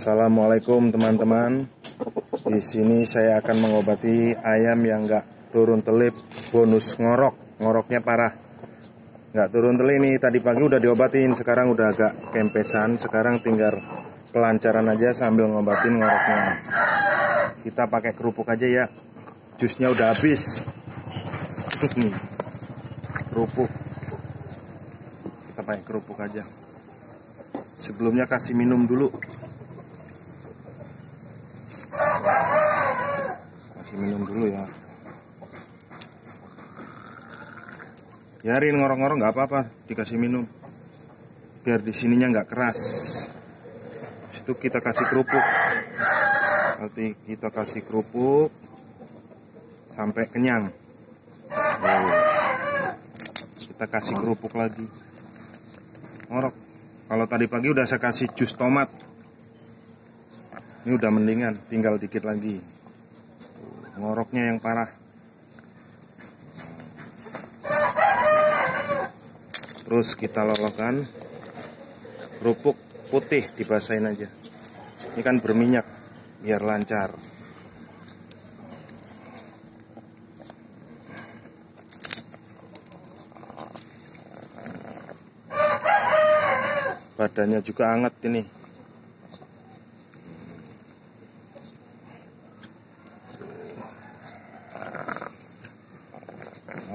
Assalamualaikum teman-teman. Di sini saya akan mengobati ayam yang nggak turun telip, bonus ngorok. Ngoroknya parah. Nggak turun telip nih, tadi pagi udah diobatin, sekarang udah agak kempesan. Sekarang tinggal pelancaran aja sambil ngobatin ngoroknya. Kita pakai kerupuk aja ya. Jusnya udah habis. Kerupuk. Kita pakai kerupuk aja. Sebelumnya kasih minum dulu. Kasih minum dulu ya. Biarin ngorok-ngorok nggak apa-apa, dikasih minum. Biar di sininya nggak keras. Habis itu kita kasih kerupuk. Nanti kita kasih kerupuk sampai kenyang. Kita kasih kerupuk lagi. Ngorok. Kalau tadi pagi udah saya kasih jus tomat. Ini udah mendingan, tinggal dikit lagi. Ngoroknya yang parah. Terus kita lolokkan. Kerupuk putih dibasahin aja. Ini kan berminyak, biar lancar. Badannya juga hangat ini.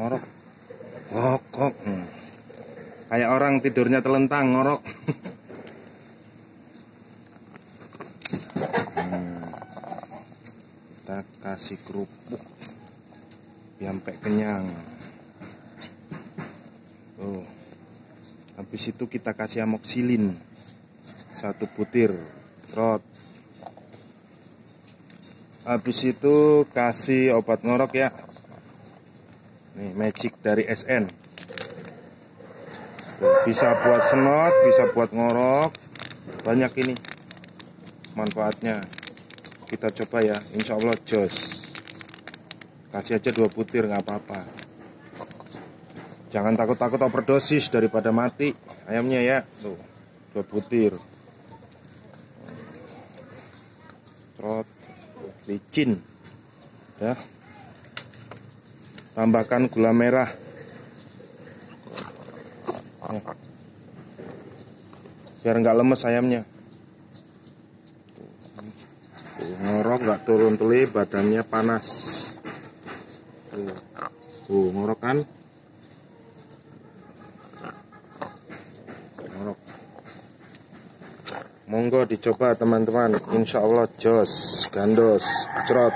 Ngorok. Ngokok. Kayak orang tidurnya telentang, ngorok. Kita kasih kerupuk sampai kenyang. Tuh. Habis itu kita kasih amoxilin 1 butir. Trot. Habis itu kasih obat ngorok ya. Nih, magic dari SN. Tuh, bisa buat senot, bisa buat ngorok. Banyak ini manfaatnya. Kita coba ya, insya Allah jos. Kasih aja 2 butir, nggak apa-apa. Jangan takut-takut overdosis daripada mati ayamnya ya. Tuh, 2 butir. Trot, licin. Ya. Tambahkan gula merah. Ya. Biar nggak lemes ayamnya. Tuh, ngorok nggak turun telip, badannya panas. Tuh, ngorok kan? Ngorok. Monggo dicoba teman-teman. Insya Allah jos, gandos, cerot.